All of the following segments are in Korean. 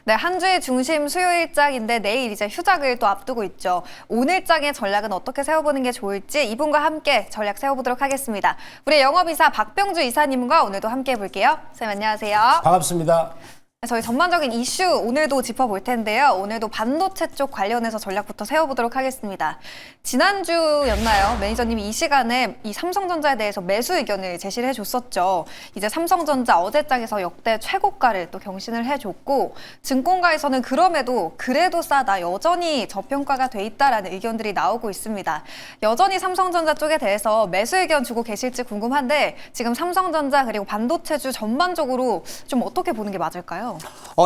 네, 한 주의 중심 수요일장인데 내일 이제 휴작을 또 앞두고 있죠. 오늘장의 전략은 어떻게 세워보는 게 좋을지 이분과 함께 전략 세워보도록 하겠습니다. 우리 영업이사 박병주 이사님과 오늘도 함께 해볼게요. 선생님 안녕하세요. 반갑습니다. 저희 전반적인 이슈 오늘도 짚어볼 텐데요. 오늘도 반도체 쪽 관련해서 전략부터 세워보도록 하겠습니다. 지난주였나요? 매니저님이 이 시간에 이 삼성전자에 대해서 매수 의견을 제시를 해줬었죠. 이제 삼성전자 어제장에서 역대 최고가를 또 경신을 해줬고 증권가에서는 그래도 싸다, 여전히 저평가가 돼 있다라는 의견들이 나오고 있습니다. 여전히 삼성전자 쪽에 대해서 매수 의견 주고 계실지 궁금한데 지금 삼성전자 그리고 반도체주 전반적으로 좀 어떻게 보는 게 맞을까요?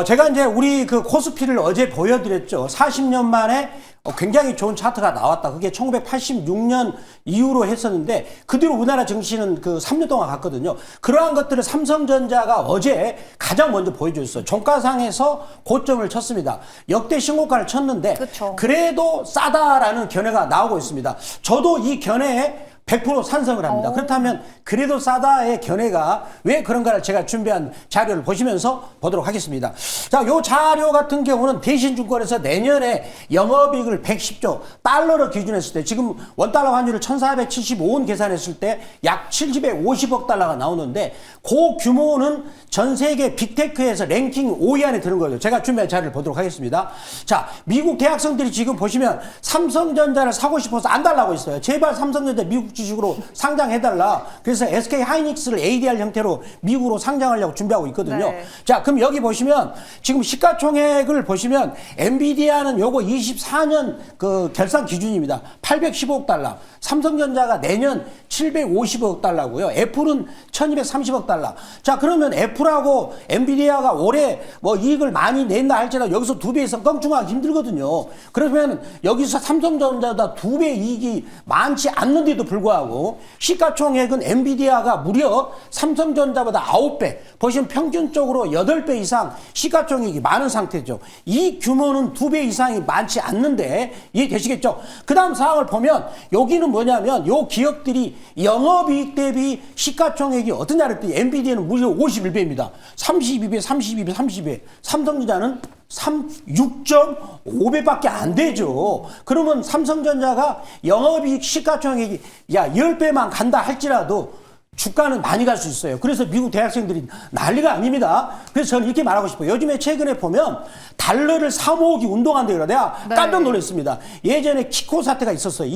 제가 이제 우리 그 코스피를 어제 보여드렸죠. 40년 만에 굉장히 좋은 차트가 나왔다. 그게 1986년 이후로 했었는데 그 뒤로 우리나라 증시는 그 3년 동안 갔거든요. 그러한 것들을 삼성전자가 어제 가장 먼저 보여줬어요. 종가상에서 고점을 쳤습니다. 역대 신고가를 쳤는데 그쵸. 그래도 싸다라는 견해가 나오고 있습니다. 저도 이 견해에 100% 찬성을 합니다. 그렇다면 그래도 싸다의 견해가 왜 그런가를 제가 준비한 자료를 보시면서 보도록 하겠습니다. 자, 요 자료 같은 경우는 대신증권에서 내년에 영업이익을 110조 달러로 기준했을 때 지금 원달러 환율을 1475원 계산했을 때 약 750억 달러가 나오는데 그 규모는 전 세계 빅테크에서 랭킹 5위 안에 드는 거죠. 제가 준비한 자료를 보도록 하겠습니다. 자, 미국 대학생들이 지금 보시면 삼성전자를 사고 싶어서 안 달라고 있어요. 제발 삼성전자 미국 주식으로 상장해달라. 그래서 SK 하이닉스를 ADR 형태로 미국으로 상장하려고 준비하고 있거든요. 네. 자, 그럼 여기 보시면 지금 시가총액을 보시면 엔비디아는 요거 24년 그 결산 기준입니다. 815억 달러. 삼성전자가 내년 750억 달러고요. 애플은 1230억 달러. 자, 그러면 애플하고 엔비디아가 올해 뭐 이익을 많이 낸다 할지라도 여기서 2배 이상 껑충하기 힘들거든요. 그러면 여기서 삼성전자보다 2배 이익이 많지 않는데도 불구하고 시가총액은 엔비디아가 무려 삼성전자보다 9배, 보시면 평균적으로 8배 이상 시가총액이 많은 상태죠. 이 규모는 2배 이상이 많지 않는데 이해되시겠죠? 그 다음 사항을 보면 여기는 뭐냐면 요 기업들이 영업이익 대비 시가총액이 어떠냐를 했더니 엔비디아는 무려 51배입니다. 32배, 32배, 30배. 삼성전자는 6.5배밖에 안 되죠. 그러면 삼성전자가 영업이익 시가총액이 10배만 간다 할지라도 주가는 많이 갈 수 있어요. 그래서 미국 대학생들이 난리가 아닙니다. 그래서 저는 이렇게 말하고 싶어요. 요즘에 최근에 보면 달러를 사모으기 운동한대요. 내가 깜짝 놀랐습니다. 예전에 키코 사태가 있었어요.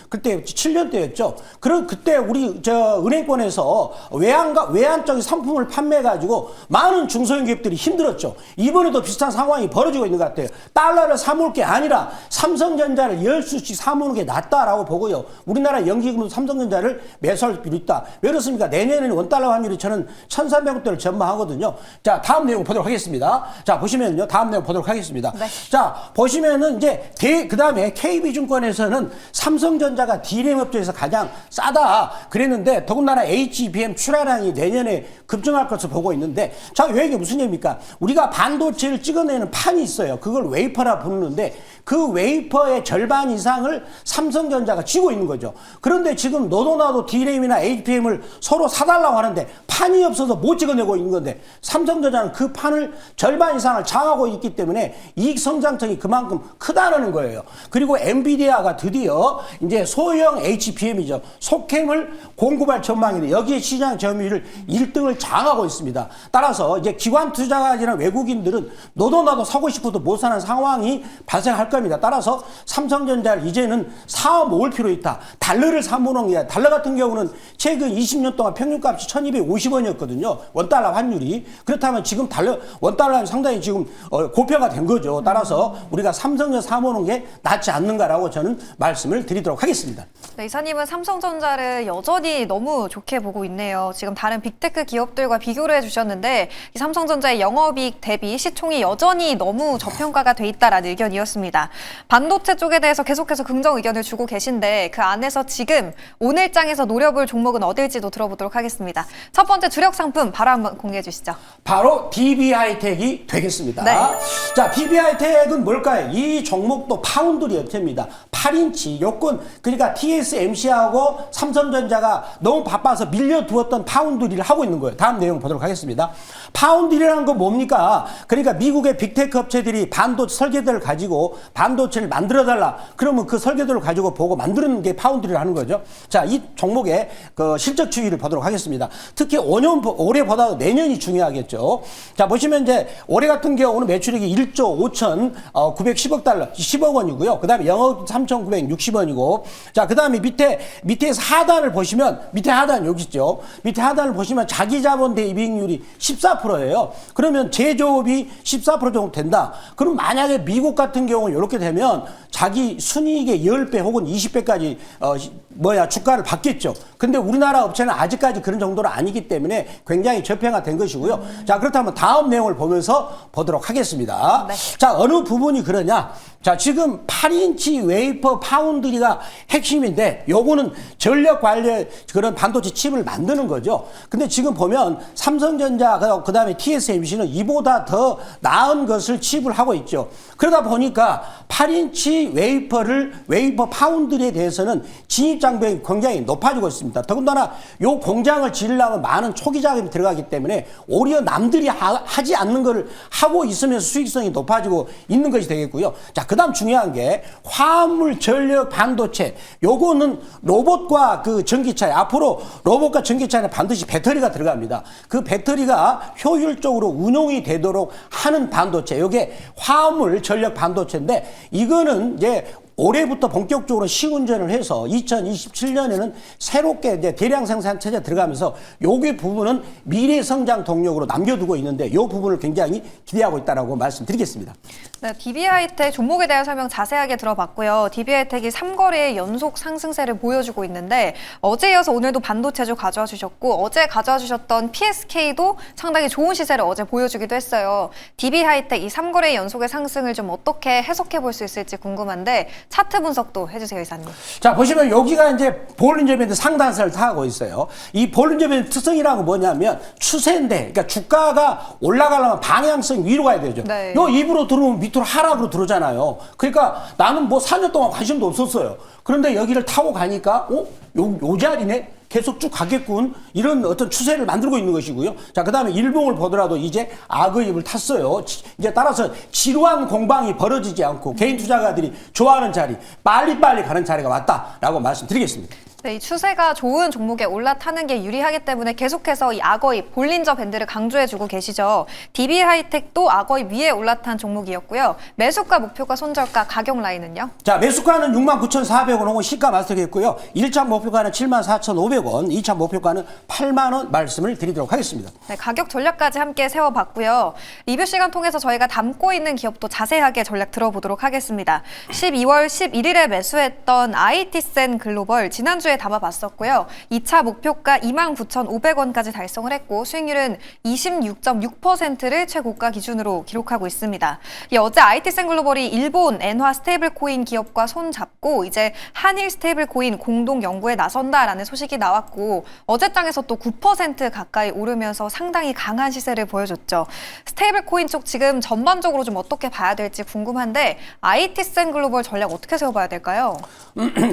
그때 7년 때였죠. 그럼 그때 우리 은행권에서 외환적인 상품을 판매해가지고 많은 중소형 기업들이 힘들었죠. 이번에도 비슷한 상황이 벌어지고 있는 것 같아요. 달러를 사모을 게 아니라 삼성전자를 10수씩 사모으는 게 낫다라고 보고요. 우리나라 연기금은 삼성전자를 매수할 필요 있다. 왜 그렇습니까? 내년에는 원달러 환율이 저는 1,300원대를 전망하거든요. 자, 다음 내용 보도록 하겠습니다. 자, 보시면요. 다음 내용 보도록 하겠습니다. 네. 자, 보시면은 이제 그 다음에 KB증권에서는 삼성전자가 D램 업체에서 가장 싸다 그랬는데 더군다나 HBM 출하량이 내년에 급증할 것으로 보고 있는데 자, 이게 무슨 얘기입니까? 우리가 반도체를 찍어내는 판이 있어요. 그걸 웨이퍼라 부르는데 그 웨이퍼의 절반 이상을 삼성전자가 쥐고 있는 거죠. 그런데 지금 너도 나도 D램이나 HBM을 서로 사달라고 하는데 판이 없어서 못 찍어내고 있는 건데 삼성전자는 그 판을 절반 이상을 장하고 있기 때문에 이익 성장성이 그만큼 크다는 거예요. 그리고 엔비디아가 드디어 이제 소형 HBM이죠. 속행을 공급할 전망인데 여기에 시장 점유율을 1등을 장하고 있습니다. 따라서 이제 기관 투자가나 외국인들은 너도 나도 사고 싶어도 못 사는 상황이 발생할 겁니다. 따라서 삼성전자를 이제는 사 모을 필요 있다. 달러를 사 모으는 게 아니라 달러 같은 경우는 최근 20년 동안 평균값이 1250원이었거든요. 원달러 환율이. 그렇다면 지금 원달러는 상당히 지금 고평가 된 거죠. 따라서 우리가 삼성전자 사모으는 게 낫지 않는가라고 저는 말씀을 드리도록 하겠습니다. 네, 이사님은 삼성전자를 여전히 너무 좋게 보고 있네요. 지금 다른 빅테크 기업들과 비교를 해주셨는데 이 삼성전자의 영업이익 대비 시총이 여전히 너무 저평가가 돼 있다라는 의견이었습니다. 반도체 쪽에 대해서 계속해서 긍정 의견을 주고 계신데 그 안에서 지금 오늘장에서 노려볼 종목은 어딜지 있을지도 들어보도록 하겠습니다. 첫 번째 주력 상품 바로 한번 공개해 주시죠. 바로 DB하이텍이 되겠습니다. 네. 자, DB하이텍은 뭘까요? 이 종목도 파운드리 업체입니다. 8인치 요건 그러니까 TSMC하고 삼성전자가 너무 바빠서 밀려두었던 파운드리를 하고 있는 거예요. 다음 내용 보도록 하겠습니다. 파운드리라는 건 뭡니까? 그러니까 미국의 빅테크 업체들이 반도체 설계도를 가지고 반도체를 만들어달라. 그러면 그 설계도를 가지고 보고 만드는 게 파운드리를 하는 거죠. 자, 이 종목의 그 실적 추이를 보도록 하겠습니다. 특히 올해보다 내년이 중요하겠죠. 자, 보시면 이제 올해 같은 경우는 매출액이 1조 5,910억 달러, 10억 원이고요. 그 다음에 영업 3,960원이고. 자, 그 다음에 밑에서 하단을 보시면, 밑에 하단 여기 있죠. 밑에 하단을 보시면 자기 자본 대이익률이 14%예요. 그러면 제조업이 14% 정도 된다. 그럼 만약에 미국 같은 경우는 이렇게 되면 자기 순이익의 10배 혹은 20배까지 주가를 받겠죠. 근데 우리나라 업체는 아직까지 그런 정도는 아니기 때문에 굉장히 저평가된 것이고요. 자, 그렇다면 다음 내용을 보면서 보도록 하겠습니다. 네. 자, 어느 부분이 그러냐? 자, 지금 8인치 웨이퍼 파운드리가 핵심인데 요거는 전력 관련 그런 반도체 칩을 만드는 거죠. 근데 지금 보면 삼성전자 그다음에 TSMC는 이보다 더 나은 것을 칩을 하고 있죠. 그러다 보니까 8인치 웨이퍼 파운드리에 대해서는 진입 장벽이 굉장히 높아지고 있습니다. 더군다나 요 공장을 지으려면 많은 초기 자금이 들어가기 때문에 오히려 남들이 하지 않는 것을 하고 있으면서 수익성이 높아지고 있는 것이 되겠고요. 자, 그다음 중요한 게 화물 전력 반도체. 요거는 로봇과 그 전기차에 앞으로 로봇과 전기차에는 반드시 배터리가 들어갑니다. 그 배터리가 효율적으로 운용이 되도록 하는 반도체. 요게 화물 전력 반도체인데 이거는 이제 올해부터 본격적으로 시운전을 해서 2027년에는 새롭게 이제 대량 생산 체제 들어가면서 요기 부분은 미래 성장 동력으로 남겨두고 있는데 요 부분을 굉장히 기대하고 있다라고 말씀드리겠습니다. 네, DB하이텍 종목에 대한 설명 자세하게 들어봤고요. DB하이텍이 3거래의 연속 상승세를 보여주고 있는데 어제 이어서 오늘도 반도체주 가져와 주셨고 어제 가져와 주셨던 PSK도 상당히 좋은 시세를 어제 보여주기도 했어요. DB하이텍 이 3거래의 연속의 상승을 좀 어떻게 해석해 볼 수 있을지 궁금한데 차트 분석도 해주세요, 이사님. 자, 보시면 여기가 이제 볼린저 밴드 상단선을 타고 있어요. 이 볼린저 밴드 특성이라는 건 뭐냐면 추세인데, 그러니까 주가가 올라가려면 방향성 위로 가야 되죠. 네. 요 입으로 들어오면 밑으로 하락으로 들어오잖아요. 그러니까 나는 뭐 4년 동안 관심도 없었어요. 그런데 여기를 타고 가니까, 요 자리네? 계속 쭉 가겠군. 이런 어떤 추세를 만들고 있는 것이고요. 자, 그 다음에 일봉을 보더라도 이제 악의입을 탔어요. 이제 따라서 지루한 공방이 벌어지지 않고 개인 투자가들이 좋아하는 자리, 빨리빨리 가는 자리가 왔다라고 말씀드리겠습니다. 네, 이 추세가 좋은 종목에 올라타는 게 유리하기 때문에 계속해서 이 악어입, 볼린저 밴드를 강조해주고 계시죠. DB하이텍도 악어입 위에 올라탄 종목이었고요. 매수가, 목표가, 손절가, 가격 라인은요? 자, 매수가는 69,400원 혹은 시가 마스터겠고요. 1차 목표가는 74,500원, 2차 목표가는 8만 원 말씀을 드리도록 하겠습니다. 네, 가격 전략까지 함께 세워봤고요. 리뷰 시간 통해서 저희가 담고 있는 기업도 자세하게 전략 들어보도록 하겠습니다. 12월 11일에 매수했던 IT센 글로벌 지난주에 담아봤었고요. 2차 목표가 29,500원까지 달성을 했고 수익률은 26.6%를 최고가 기준으로 기록하고 있습니다. 어제 IT센 글로벌이 일본 엔화 스테이블 코인 기업과 손잡고 이제 한일 스테이블 코인 공동 연구에 나선다라는 소식이 나왔고 어제장에서 또 9% 가까이 오르면서 상당히 강한 시세를 보여줬죠. 스테이블 코인 쪽 지금 전반적으로 좀 어떻게 봐야 될지 궁금한데 IT센 글로벌 전략 어떻게 세워봐야 될까요?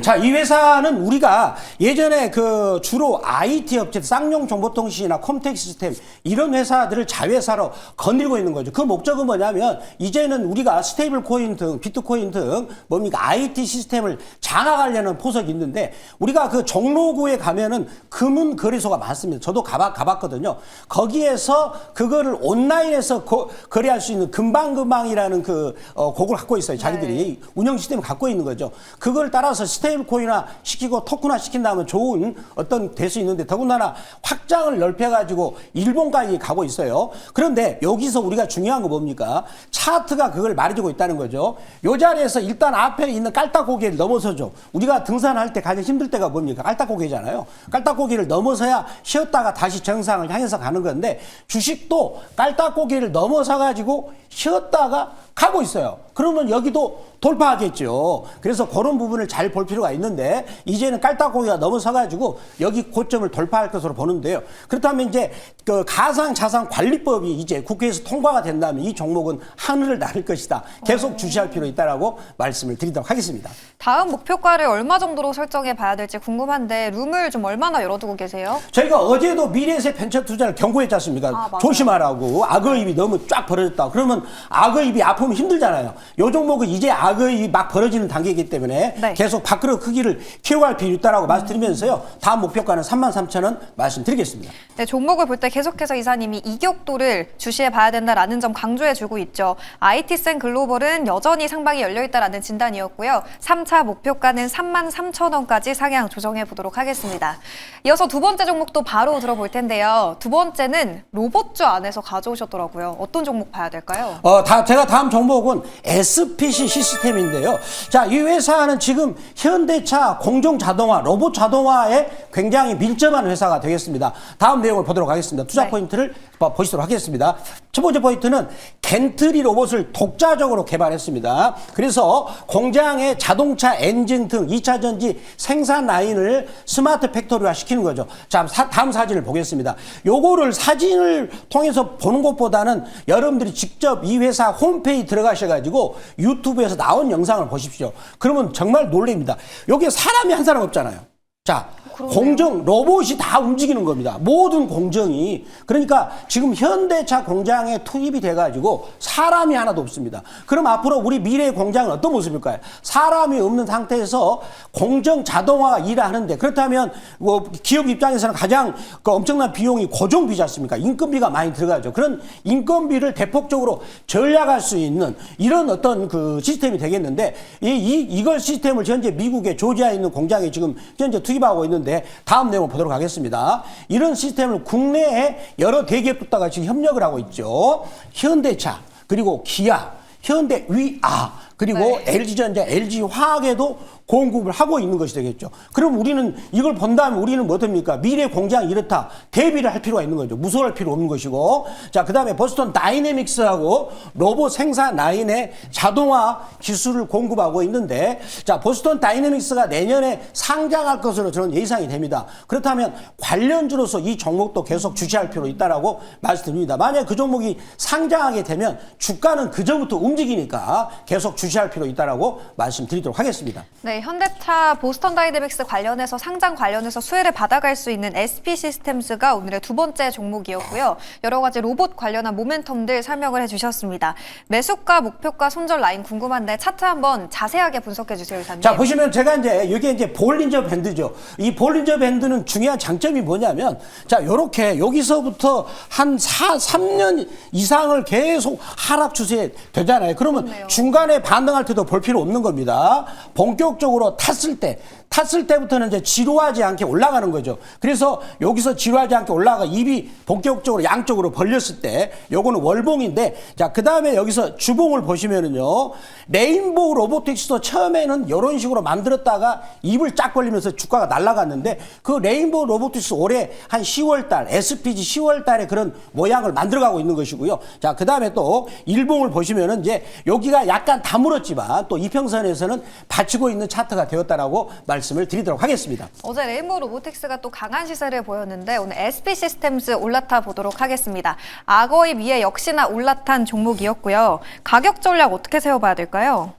자, 이 회사는 우리가 예전에 그 주로 IT 업체, 쌍용 정보통신이나 컴텍 시스템 이런 회사들을 자회사로 건드리고 있는 거죠. 그 목적은 뭐냐면 이제는 우리가 스테이블 코인 등 비트코인 등 뭡니까 IT 시스템을 장악하려는 포석이 있는데 우리가 그 종로구에 가면은 금은 거래소가 많습니다. 저도 가봤거든요. 거기에서 그거를 온라인에서 거래할 수 있는 금방금방이라는 그 곡을 갖고 있어요. 자기들이 운영 시스템을 갖고 있는 거죠. 그걸 따라서 스테이블 코인화 시키고 토큰화 시킨다면 좋은 어떤 될 수 있는데 더군다나 확장을 넓혀가지고 일본까지 가고 있어요. 그런데 여기서 우리가 중요한 거 뭡니까? 차트가 그걸 말해주고 있다는 거죠. 요 자리에서 일단 앞에 있는 깔딱고개를 넘어서죠. 우리가 등산할 때 가장 힘들 때가 뭡니까? 깔딱고개잖아요. 깔딱고개를 넘어서야 쉬었다가 다시 정상을 향해서 가는 건데 주식도 깔딱고개를 넘어서 가지고 쉬었다가 가고 있어요. 그러면 여기도 돌파하겠죠. 그래서 그런 부분을 잘 볼 필요가 있는데 이제는 깔딱고기가 넘어서가지고 여기 고점을 돌파할 것으로 보는데요. 그렇다면 이제 그 가상자산관리법이 이제 국회에서 통과가 된다면 이 종목은 하늘을 나를 것이다. 계속 주시할 필요 있다라고 말씀을 드리도록 하겠습니다. 다음 목표가를 얼마 정도로 설정해 봐야 될지 궁금한데 룸을 좀 얼마나 열어두고 계세요? 저희가 어제도 미래세 벤처 투자를 경고했지 않습니까? 맞아요. 조심하라고. 악어입이 너무 쫙 벌어졌다. 그러면 악어입이 아프면 힘들잖아요. 요 종목은 이제 악어입이 막 벌어지는 단계이기 때문에 네. 계속 밥그릇 크기를 키워갈 필요 있다라고 말씀드리면서요. 다음 목표가는 33,000원 말씀드리겠습니다. 네, 종목을 볼 때 계속해서 이사님이 이격도를 주시해 봐야 된다라는 점 강조해주고 있죠. IT센 글로벌은 여전히 상방이 열려있다라는 진단이었고요. 3차 목표가는 33,000원까지 상향 조정해 보도록 하겠습니다. 이어서 두 번째 종목도 바로 들어볼 텐데요. 두 번째는 로봇주 안에서 가져오셨더라고요. 어떤 종목 봐야 될까요? 제가 다음 종목은 SPC 시스템인데요. 자, 이 회사는 지금 현대차 공정 자동화, 로봇 자동화에 굉장히 밀접한 회사가 되겠습니다. 다음 내용을 보도록 하겠습니다. 투자 네. 포인트를 보시도록 하겠습니다. 첫 번째 포인트는 겐트리 로봇을 독자적으로 개발했습니다. 그래서 공장의 자동차 엔진 등 2차 전지 생산 라인을 스마트 팩토리화 시키는 거죠. 자, 다음 사진을 보겠습니다. 요거를 사진을 통해서 보는 것보다는 여러분들이 직접 이 회사 홈페이지 들어가셔가지고 유튜브에서 나온 영상을 보십시오. 그러면 정말 놀랍니다. 여기에 사람이 한 사람 없잖아요. 자, 그러네요. 공정 로봇이 다 움직이는 겁니다. 모든 공정이. 그러니까 지금 현대차 공장에 투입이 돼가지고 사람이 하나도 없습니다. 그럼 앞으로 우리 미래의 공장은 어떤 모습일까요? 사람이 없는 상태에서 공정 자동화가 일을 하는데, 그렇다면 뭐 기업 입장에서는 가장 그 엄청난 비용이 고정비지 않습니까? 인건비가 많이 들어가죠. 그런 인건비를 대폭적으로 절약할 수 있는 이런 어떤 그 시스템이 되겠는데, 이걸 시스템을 현재 미국의 조지아에 있는 공장에 지금 현재 투입하고 있는 다음 내용을 보도록 하겠습니다. 이런 시스템을 국내에 여러 대기업들과 지금 협력을 하고 있죠. 현대차, 그리고 기아, 현대위아, 그리고 네. LG전자, LG화학에도 공급을 하고 있는 것이 되겠죠. 그럼 우리는 이걸 본다면 우리는 뭐 됩니까? 미래 공장이 이렇다. 대비를 할 필요가 있는 거죠. 무서워할 필요 없는 것이고. 자, 그 다음에 보스턴 다이내믹스하고 로봇 생산 라인에 자동화 기술을 공급하고 있는데, 자, 보스턴 다이내믹스가 내년에 상장할 것으로 저는 예상이 됩니다. 그렇다면 관련주로서 이 종목도 계속 주시할 필요 있다라고 말씀드립니다. 만약 그 종목이 상장하게 되면 주가는 그전부터 움직이니까 계속 주시할 필요 있다라고 말씀드리도록 하겠습니다. 네, 현대차 보스턴 다이내믹스 관련해서 상장 관련해서 수혜를 받아갈 수 있는 SP 시스템스가 오늘의 두 번째 종목이었고요. 여러 가지 로봇 관련한 모멘텀들 설명을 해주셨습니다. 매수가, 목표가, 손절 라인 궁금한데 차트 한번 자세하게 분석해 주세요, 이사님. 자, 보시면 제가 이게 이제 볼린저 밴드죠. 이 볼린저 밴드는 중요한 장점이 뭐냐면, 자, 요렇게 여기서부터 한 3년 이상을 계속 하락 추세 되잖아요. 그러면 그렇네요. 중간에 반등할 때도 볼 필요 없는 겁니다. 본격적으로 탔을 때부터는 이제 지루하지 않게 올라가는 거죠. 그래서 여기서 지루하지 않게 올라가 입이 본격적으로 양쪽으로 벌렸을 때 요거는 월봉인데, 자, 그 다음에 여기서 주봉을 보시면은요, 레인보우 로보틱스도 처음에는 이런 식으로 만들었다가 입을 쫙 벌리면서 주가가 날아갔는데, 그 레인보우 로보틱스 올해 한 10월달 SPG 10월달에 그런 모양을 만들어가고 있는 것이고요. 자, 그 다음에 또 일봉을 보시면은 이제 여기가 약간 다물었지만 또 이평선에서는 받치고 있는 차트가 되었다라고 말씀을 드리도록 하겠습니다. 어제 레인보우 로보틱스가 또 강한 시세를 보였는데 오늘 SP 시스템즈 올라타 보도록 하겠습니다. 악어입 위에 역시나 올라탄 종목이었고요. 가격 전략 어떻게 세워봐야 될까요?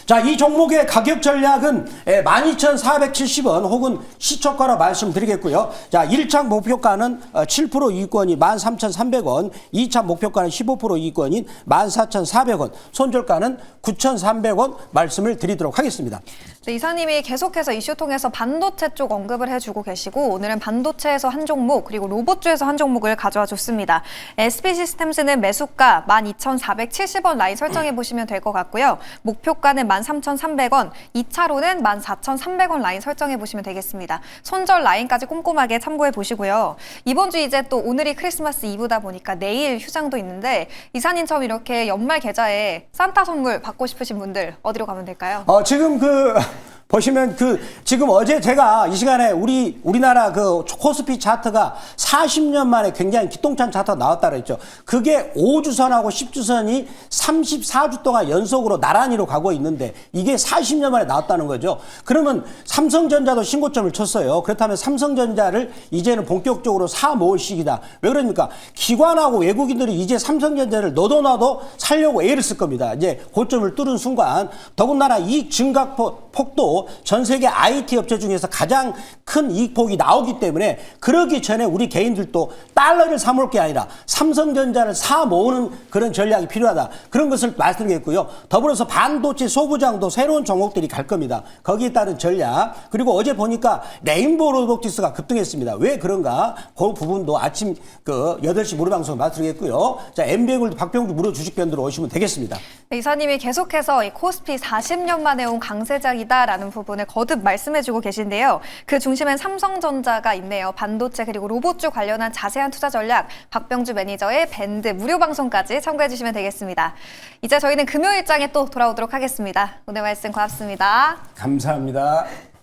자, 이 종목의 가격 전략은 12,470원 혹은 시초가로 말씀드리겠고요. 자, 1차 목표가는 7% 이익권이 13,300원, 2차 목표가는 15% 이익권인 14,400원, 손절가는 9,300원 말씀을 드리도록 하겠습니다. 네, 이사님이 계속해서 이슈 통해서 반도체 쪽 언급을 해주고 계시고 오늘은 반도체에서 한 종목 그리고 로봇주에서 한 종목을 가져와 줬습니다. SP 시스템스는 매수가 12,470원 라인 설정해 보시면 될 것 같고요. 목표가는 13,300원, 2차로는 14,300원 라인 설정해 보시면 되겠습니다. 손절 라인까지 꼼꼼하게 참고해 보시고요. 이번 주 이제 또 오늘이 크리스마스 이브다 보니까 내일 휴장도 있는데 이사님처럼 이렇게 연말 계좌에 산타 선물 받고 싶으신 분들 어디로 가면 될까요? 지금 보시면 지금 어제 제가 이 시간에 우리나라 코스피 차트가 40년 만에 굉장히 기똥찬 차트가 나왔다 그랬죠. 그게 5주선하고 10주선이 34주 동안 연속으로 나란히로 가고 있는데 이게 40년 만에 나왔다는 거죠. 그러면 삼성전자도 신고점을 쳤어요. 그렇다면 삼성전자를 이제는 본격적으로 사 모을 시기다. 왜 그러니까 기관하고 외국인들이 이제 삼성전자를 너도 나도 살려고 애를 쓸 겁니다. 이제 고점을 뚫은 순간 더군다나 이익 증가폭도 전 세계 IT 업체 중에서 가장 큰 이익폭이 나오기 때문에 그러기 전에 우리 개인들도 달러를 사 모을 게 아니라 삼성전자를 사 모으는 그런 전략이 필요하다. 그런 것을 말씀드리겠고요. 더불어서 반도체 소부장도 새로운 종목들이 갈 겁니다. 거기에 따른 전략. 그리고 어제 보니까 레인보우 로보틱스가 급등했습니다. 왜 그런가? 그 부분도 아침 8시 무료방송 말씀드리겠고요. 자, MBN골드 박병주 무료 주식변으로 오시면 되겠습니다. 네, 이사님이 계속해서 이 코스피 40년 만에 온 강세장이다라는 부분을 거듭 말씀해주고 계신데요. 그 중심엔 삼성전자가 있네요. 반도체 그리고 로봇주 관련한 자세한 투자 전략 박병주 매니저의 밴드 무료 방송까지 참고해주시면 되겠습니다. 이제 저희는 금요일장에 또 돌아오도록 하겠습니다. 오늘 말씀 고맙습니다. 감사합니다.